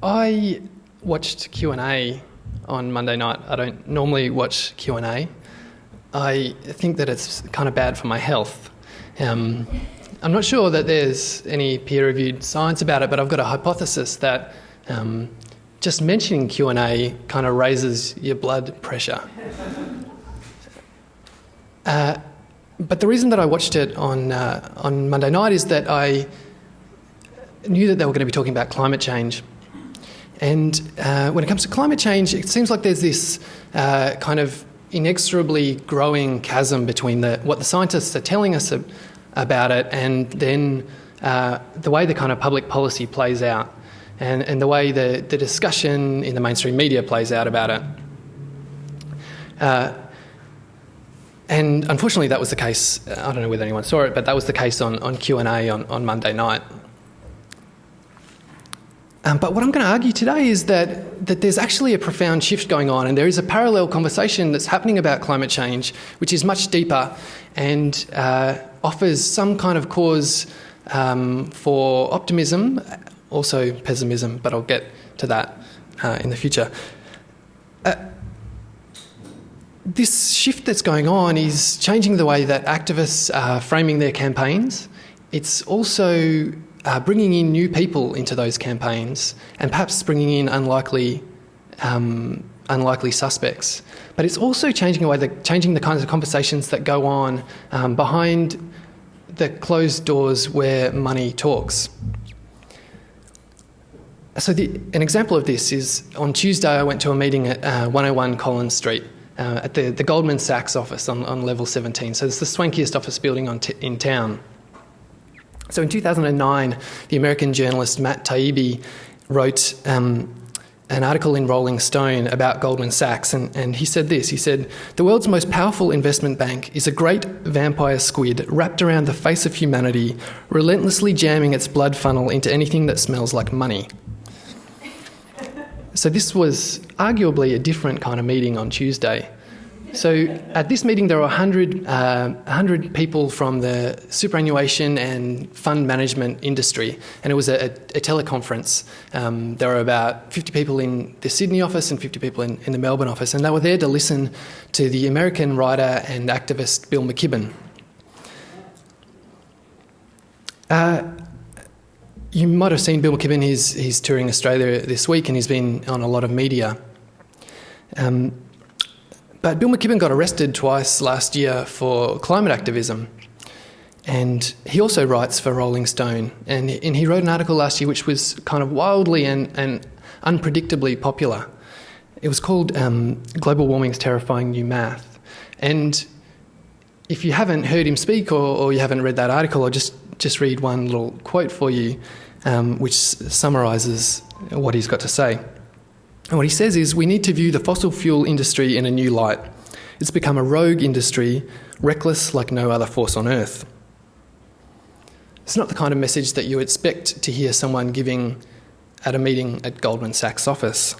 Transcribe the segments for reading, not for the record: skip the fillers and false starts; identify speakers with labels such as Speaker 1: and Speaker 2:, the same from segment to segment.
Speaker 1: I watched Q&A on Monday night. I don't normally watch Q&A. I think that it's kind of bad for my health. I'm not sure that there's any peer-reviewed science about it, but I've got a hypothesis that just mentioning Q&A kind of raises your blood pressure. But the reason that I watched it on Monday night is that I knew that they were going to be talking about climate change. And when it comes to climate change, it seems like there's this kind of inexorably growing chasm between what the scientists are telling us about it and then the way the kind of public policy plays out and the way the discussion in the mainstream media plays out about it. And unfortunately, that was the case. I don't know whether anyone saw it, but that was the case on Q&A on Monday night. But what I'm going to argue today is that there's actually a profound shift going on, and there is a parallel conversation that's happening about climate change, which is much deeper and offers some kind of cause for optimism, also pessimism, but I'll get to that in the future. This shift that's going on is changing the way that activists are framing their campaigns. It's also bringing in new people into those campaigns and perhaps bringing in unlikely suspects. But it's also changing the kinds of conversations that go on behind the closed doors where money talks. So an example of this is on Tuesday I went to a meeting at 101 Collins Street at the Goldman Sachs office on level 17. So it's the swankiest office building in town. So in 2009, the American journalist Matt Taibbi wrote an article in Rolling Stone about Goldman Sachs, and he said this. He said, "The world's most powerful investment bank is a great vampire squid wrapped around the face of humanity, relentlessly jamming its blood funnel into anything that smells like money." So this was arguably a different kind of meeting on Tuesday. So at this meeting there were 100 people from the superannuation and fund management industry, and it was a teleconference. There were about 50 people in the Sydney office and 50 people in the Melbourne office, and they were there to listen to the American writer and activist Bill McKibben. You might have seen Bill McKibben. He's touring Australia this week and he's been on a lot of media. But Bill McKibben got arrested twice last year for climate activism. And he also writes for Rolling Stone. And he wrote an article last year which was kind of wildly and unpredictably popular. It was called Global Warming's Terrifying New Math. And if you haven't heard him speak or you haven't read that article, I'll just read one little quote for you which summarises what he's got to say. And what he says is, "We need to view the fossil fuel industry in a new light. It's become a rogue industry, reckless like no other force on earth." It's not the kind of message that you expect to hear someone giving at a meeting at Goldman Sachs' office.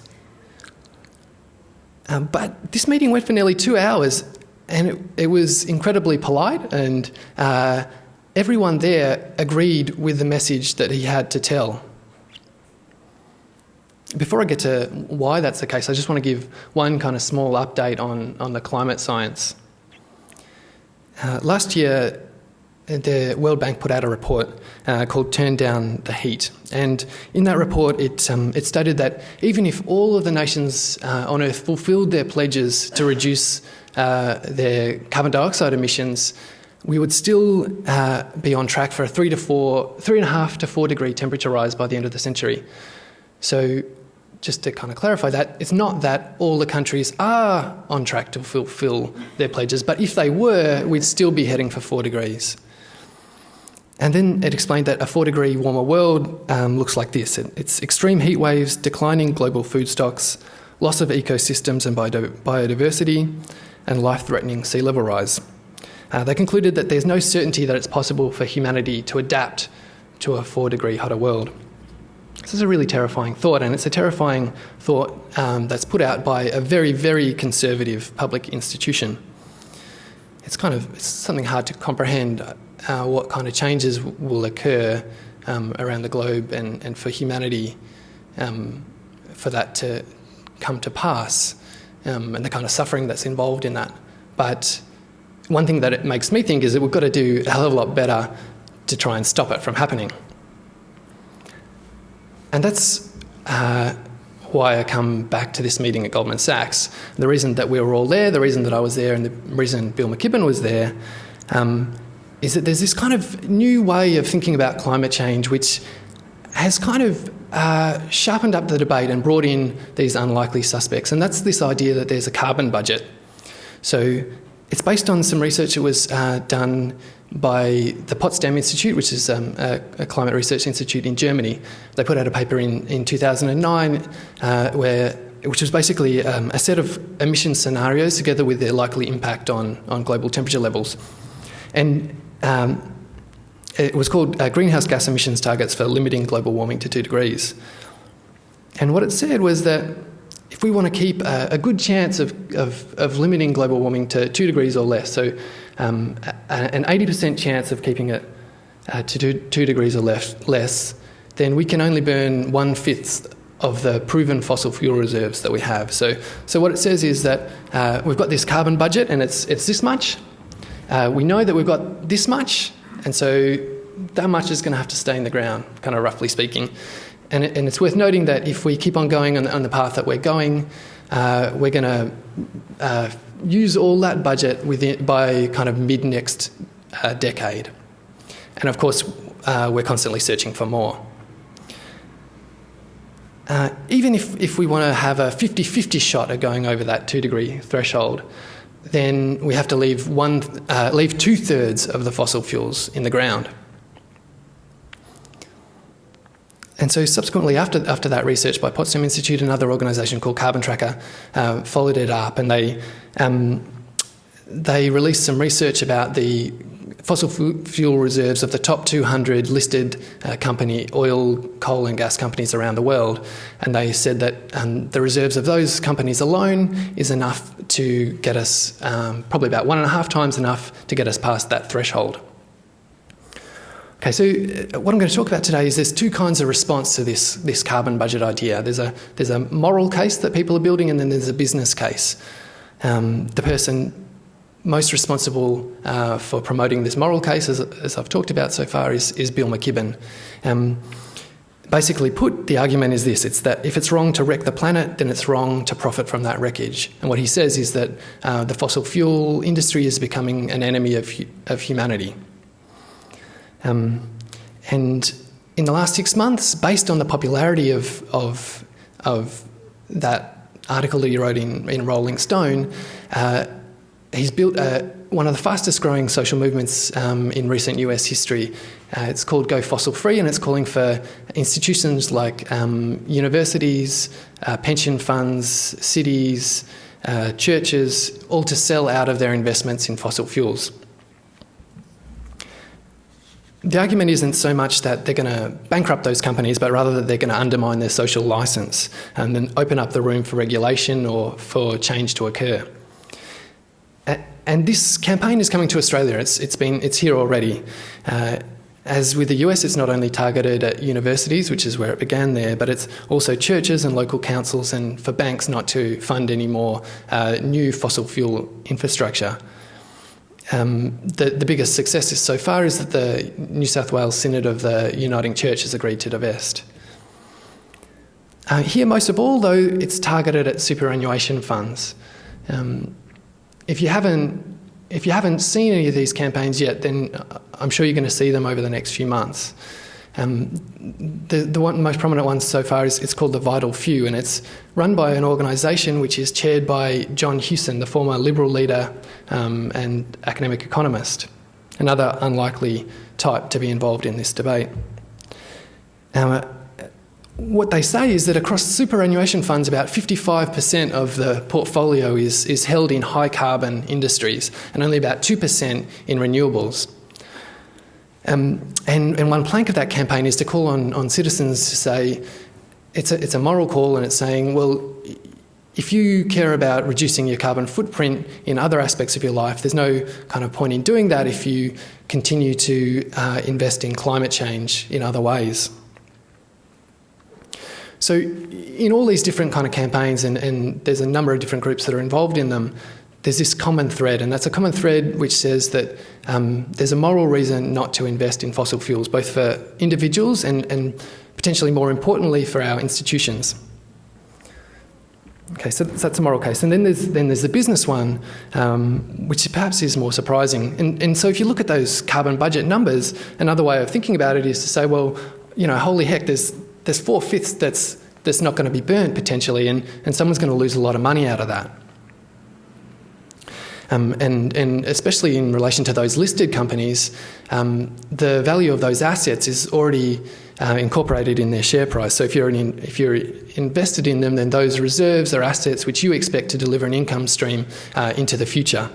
Speaker 1: But this meeting went for nearly 2 hours, and it was incredibly polite, and everyone there agreed with the message that he had to tell. Before I get to why that's the case, I just want to give one kind of small update on the climate science. Last year, the World Bank put out a report called Turn Down the Heat. And in that report, it stated that even if all of the nations on Earth fulfilled their pledges to reduce their carbon dioxide emissions, we would still be on track for a 3.5 to 4 degree temperature rise by the end of the century. So just to kind of clarify that, it's not that all the countries are on track to fulfil their pledges, but if they were, we'd still be heading for 4 degrees. And then it explained that a 4 degree warmer world looks like this. It's extreme heat waves, declining global food stocks, loss of ecosystems and biodiversity, and life-threatening sea level rise. They concluded that there's no certainty that it's possible for humanity to adapt to a 4 degree hotter world. This is a really terrifying thought, and it's a terrifying thought that's put out by a very, very conservative public institution. It's something hard to comprehend what kind of changes will occur around the globe and for humanity for that to come to pass, and the kind of suffering that's involved in that. But one thing that it makes me think is that we've got to do a hell of a lot better to try and stop it from happening. And that's why I come back to this meeting at Goldman Sachs. The reason that we were all there, the reason that I was there, and the reason Bill McKibben was there, is that there's this kind of new way of thinking about climate change which has kind of sharpened up the debate and brought in these unlikely suspects. And that's this idea that there's a carbon budget. So it's based on some research that was done by the Potsdam Institute, which is a climate research institute in Germany. They put out a paper in 2009 which was basically a set of emission scenarios together with their likely impact on global temperature levels. And it was called Greenhouse Gas Emissions Targets for Limiting Global Warming to 2 degrees. And what it said was that if we want to keep a good chance of limiting global warming to 2 degrees or less, so an 80% chance of keeping it to 2 degrees or less, then we can only burn 1/5 of the proven fossil fuel reserves that we have. So what it says is that we've got this carbon budget and it's this much. We know that we've got this much, and so that much is going to have to stay in the ground, kind of roughly speaking. And it's worth noting that if we keep on going on the path that we're going, we're going to use all that budget by kind of mid-next decade. And of course, we're constantly searching for more. Even if we want to have a 50-50 shot at going over that 2-degree threshold, then we have to leave 2/3 of the fossil fuels in the ground. And so subsequently, after that research by Potsdam Institute, another organisation called Carbon Tracker followed it up, and they released some research about the fossil fuel reserves of the top 200 listed oil, coal and gas companies around the world. And they said that the reserves of those companies alone is enough to get us, probably about 1.5 times enough to get us past that threshold. Okay, so what I'm going to talk about today is there's two kinds of response to this carbon budget idea. There's a moral case that people are building, and then there's a business case. The person most responsible for promoting this moral case, as I've talked about so far, is Bill McKibben. Basically put, the argument is this: it's that if it's wrong to wreck the planet, then it's wrong to profit from that wreckage. And what he says is that the fossil fuel industry is becoming an enemy of humanity. And in the last 6 months, based on the popularity of that article that he wrote in Rolling Stone, he's built one of the fastest growing social movements in recent US history. It's called Go Fossil Free, and it's calling for institutions like universities, pension funds, cities, churches, all to sell out of their investments in fossil fuels. The argument isn't so much that they're going to bankrupt those companies, but rather that they're going to undermine their social licence and then open up the room for regulation or for change to occur. And this campaign is coming to Australia. It's here already. As with the US, it's not only targeted at universities, which is where it began there, but it's also churches and local councils, and for banks not to fund any more new fossil fuel infrastructure. The biggest success so far is that the New South Wales Synod of the Uniting Church has agreed to divest. Here, most of all, though, it's targeted at superannuation funds. If you haven't seen any of these campaigns yet, then I'm sure you're going to see them over the next few months. The most prominent one so far it's called the Vital Few, and it's run by an organisation which is chaired by John Hewson, the former Liberal leader and academic economist, another unlikely type to be involved in this debate. What they say is that across superannuation funds, about 55% of the portfolio is held in high carbon industries and only about 2% in renewables. And one plank of that campaign is to call on citizens to say, it's a moral call, and it's saying, well, if you care about reducing your carbon footprint in other aspects of your life, there's no kind of point in doing that if you continue to invest in climate change in other ways. So in all these different kind of campaigns, and there's a number of different groups that are involved in them, there's this common thread, and that's a common thread which says that there's a moral reason not to invest in fossil fuels, both for individuals and potentially more importantly for our institutions. Okay, so that's a moral case. And then there's the business one, which perhaps is more surprising. And so if you look at those carbon budget numbers, another way of thinking about it is to say, well, holy heck, there's 4/5 that's not going to be burnt potentially, and someone's going to lose a lot of money out of that. And especially in relation to those listed companies, the value of those assets is already incorporated in their share price. So if you're invested in them, then those reserves are assets which you expect to deliver an income stream into the future.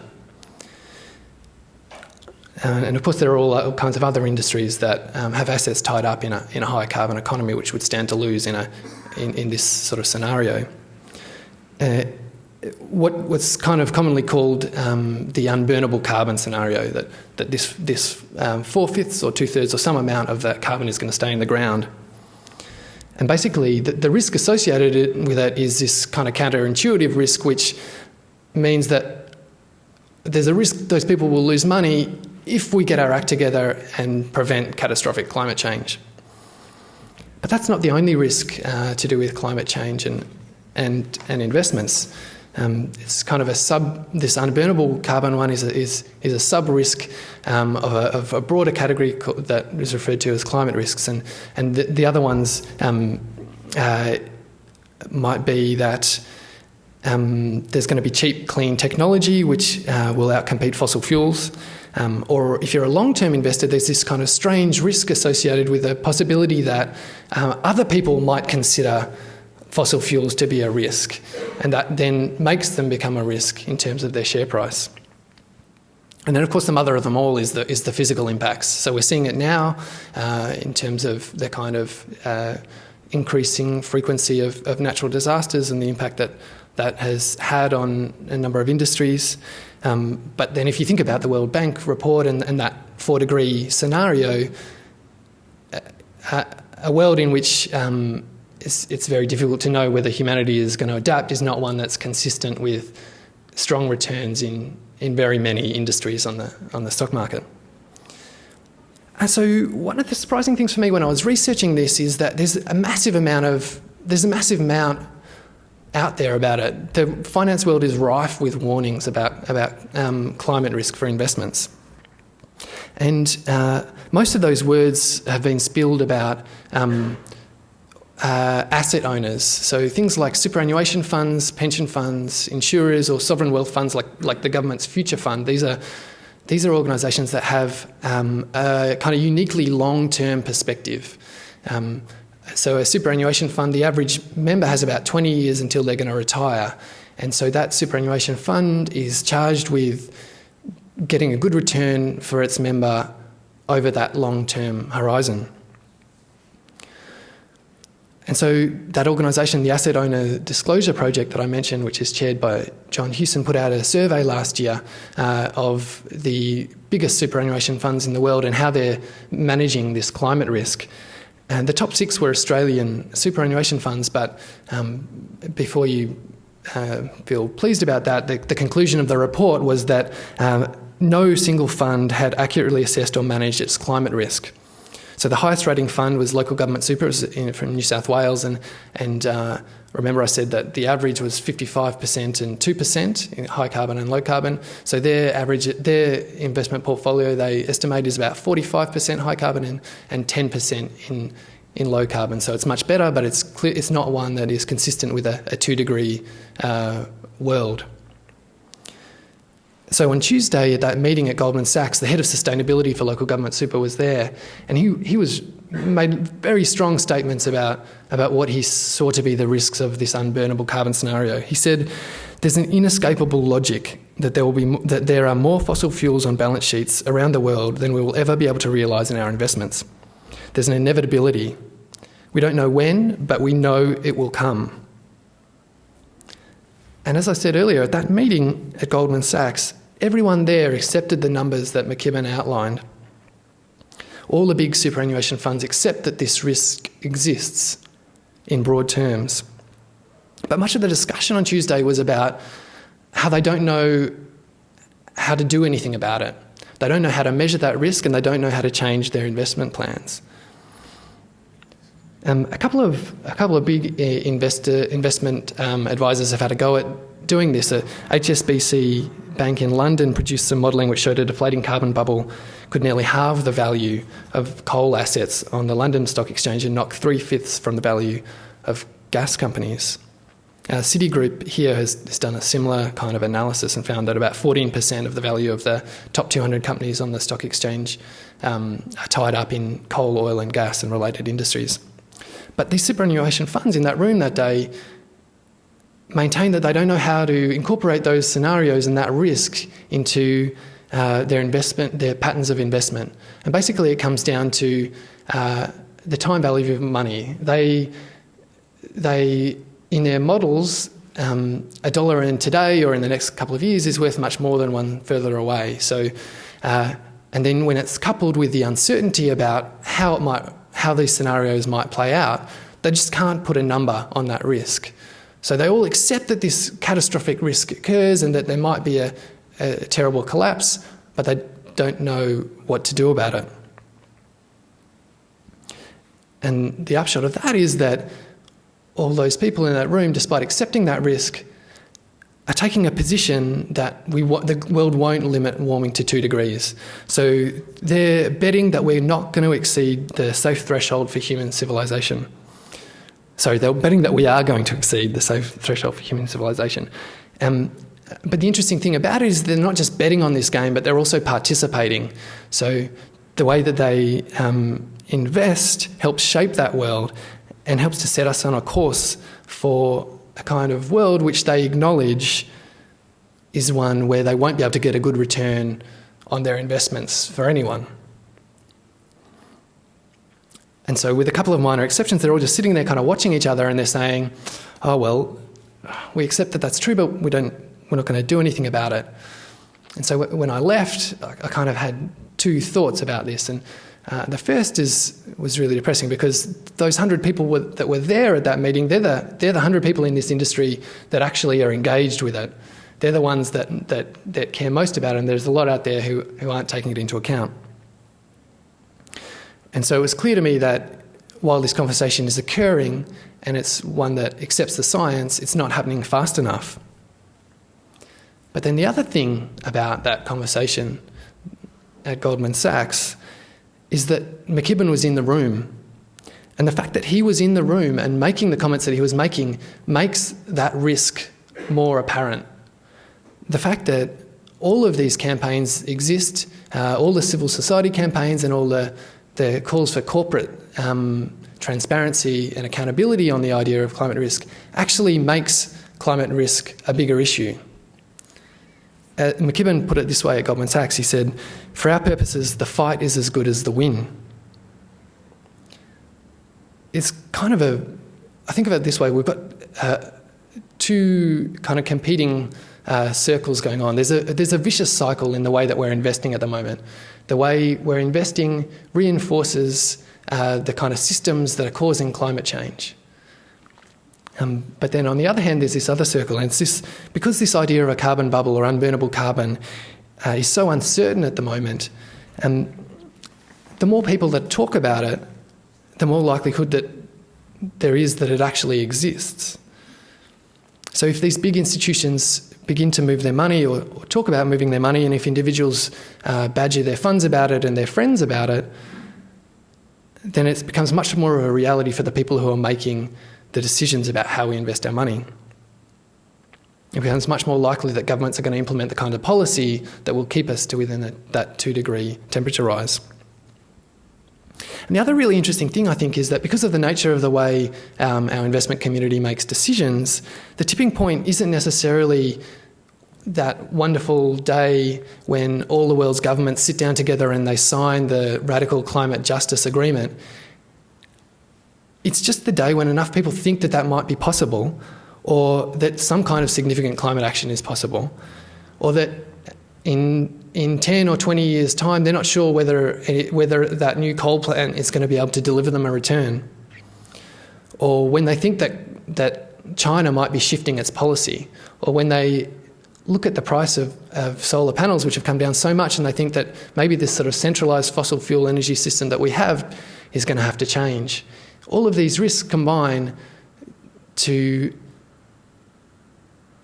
Speaker 1: And of course, there are all kinds of other industries that have assets tied up in a high carbon economy, which would stand to lose in this sort of scenario. What's kind of commonly called the unburnable carbon scenario, that this 4/5 or 2/3 or some amount of that carbon is going to stay in the ground. And basically, the risk associated with it is this kind of counterintuitive risk, which means that there's a risk those people will lose money if we get our act together and prevent catastrophic climate change. But that's not the only risk to do with climate change and investments. It's kind of this unburnable carbon one is a sub-risk of a broader category that is referred to as climate risks, and the other ones might be that there's going to be cheap, clean technology which will outcompete fossil fuels. Or if you're a long-term investor, there's this kind of strange risk associated with the possibility that other people might consider fossil fuels to be a risk, and that then makes them become a risk in terms of their share price. And then, of course, the mother of them all is the physical impacts. So we're seeing it now in terms of the kind of increasing frequency of natural disasters and the impact that has had on a number of industries. But then if you think about the World Bank report and that 4-degree scenario, a world in which it's very difficult to know whether humanity is going to adapt is not one that's consistent with strong returns in very many industries on the stock market. And so one of the surprising things for me when I was researching this is that there's a massive amount out there about it. The finance world is rife with warnings about climate risk for investments. And most of those words have been spilled about asset owners. So things like superannuation funds, pension funds, insurers, or sovereign wealth funds like the government's Future Fund. These are organisations that have a kind of uniquely long-term perspective. So a superannuation fund, the average member has about 20 years until they're going to retire. And so that superannuation fund is charged with getting a good return for its member over that long-term horizon. And so that organisation, the Asset Owner Disclosure Project that I mentioned, which is chaired by John Hewson, put out a survey last year of the biggest superannuation funds in the world and how they're managing this climate risk. And the top 6 were Australian superannuation funds, but before you feel pleased about that, the conclusion of the report was that no single fund had accurately assessed or managed its climate risk. So the highest rating fund was Local Government Super, it was from New South Wales, and remember I said that the average was 55% and 2% in high carbon and low carbon. So their investment portfolio they estimate is about 45% high carbon and 10% in low carbon. So it's much better, but it's not one that is consistent with a 2-degree world. So on Tuesday at that meeting at Goldman Sachs, the head of sustainability for Local Government Super was there, and he made very strong statements about what he saw to be the risks of this unburnable carbon scenario. He said, "There's an inescapable logic that there are more fossil fuels on balance sheets around the world than we will ever be able to realise in our investments. There's an inevitability. We don't know when, but we know it will come." And as I said earlier, at that meeting at Goldman Sachs, everyone there accepted the numbers that McKibben outlined. All the big superannuation funds accept that this risk exists. in broad terms. But much of the discussion on Tuesday was about how they don't know how to do anything about it. They don't know how to measure that risk, and they don't know how to change their investment plans. A couple of big investment advisors have had a go at doing this. HSBC Bank in London produced some modelling which showed a deflating carbon bubble could nearly halve the value of coal assets on the London Stock Exchange and knock 3/5 from the value of gas companies. Citigroup here has done a similar kind of analysis and found that about 14% of the value of the top 200 companies on the stock exchange are tied up in coal, oil and gas and related industries. But these superannuation funds in that room that day maintain that they don't know how to incorporate those scenarios and that risk into their patterns of investment. And basically it comes down to the time value of money. They in their models, $1 in today or in the next couple of years is worth much more than one further away. So, and then when it's coupled with the uncertainty about how these scenarios might play out, they just can't put a number on that risk. So they all accept that this catastrophic risk occurs and that there might be a terrible collapse, but they don't know what to do about it. And the upshot of that is that all those people in that room, despite accepting that risk, are taking a position that the world won't limit warming to 2 degrees. So they're betting that we're not going to exceed the safe threshold for human civilization. Sorry, they're betting that we are going to exceed the safe threshold for human civilization. But the interesting thing about it is they're not just betting on this game, but they're also participating. So the way that they invest helps shape that world and helps to set us on a course for a kind of world which they acknowledge is one where they won't be able to get a good return on their investments for anyone. And so with a couple of minor exceptions, they're all just sitting there kind of watching each other and they're saying, oh, well, we accept that that's true, but we're not going to do anything about it. And so when I left, I kind of had 2 thoughts about this. And the first was really depressing because those 100 people that were there at that meeting, they're the 100 people in this industry that actually are engaged with it. They're the ones that care most about it, and there's a lot out there who aren't taking it into account. And so it was clear to me that while this conversation is occurring and it's one that accepts the science, it's not happening fast enough. But then the other thing about that conversation at Goldman Sachs is that McKibben was in the room. And the fact that he was in the room and making the comments that he was making makes that risk more apparent. The fact that all of these campaigns exist, all the civil society campaigns and all the calls for corporate transparency and accountability on the idea of climate risk actually makes climate risk a bigger issue. McKibben put it this way at Goldman Sachs. He said, for our purposes, the fight is as good as the win. It's kind of I think of it this way, we've got 2 kind of competing circles going on. There's a vicious cycle in the way that we're investing at the moment. The way we're investing reinforces the kind of systems that are causing climate change. But then on the other hand, there's this other circle, and it's because this idea of a carbon bubble or unburnable carbon is so uncertain at the moment, the more people that talk about it, the more likelihood that there is that it actually exists. So if these big institutions begin to move their money or talk about moving their money, and if individuals badger their funds about it and their friends about it, then it becomes much more of a reality for the people who are making the decisions about how we invest our money. It becomes much more likely that governments are going to implement the kind of policy that will keep us to within that 2-degree temperature rise. And the other really interesting thing, I think, is that because of the nature of the way our investment community makes decisions, the tipping point isn't necessarily that wonderful day when all the world's governments sit down together and they sign the Radical Climate Justice Agreement. It's just the day when enough people think that might be possible, or that some kind of significant climate action is possible, or that in 10 or 20 years' time they're not sure whether that new coal plant is going to be able to deliver them a return, or when they think that China might be shifting its policy, or when they look at the price of solar panels, which have come down so much, and they think that maybe this sort of centralised fossil fuel energy system that we have is going to have to change. All of these risks combine to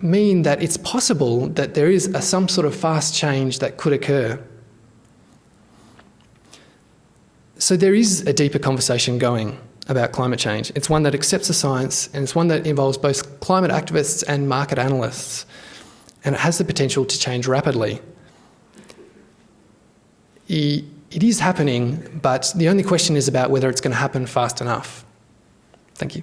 Speaker 1: mean that it's possible that there is some sort of fast change that could occur. So there is a deeper conversation going about climate change. It's one that accepts the science, and it's one that involves both climate activists and market analysts, and it has the potential to change rapidly. It is happening, but the only question is about whether it's going to happen fast enough. Thank you.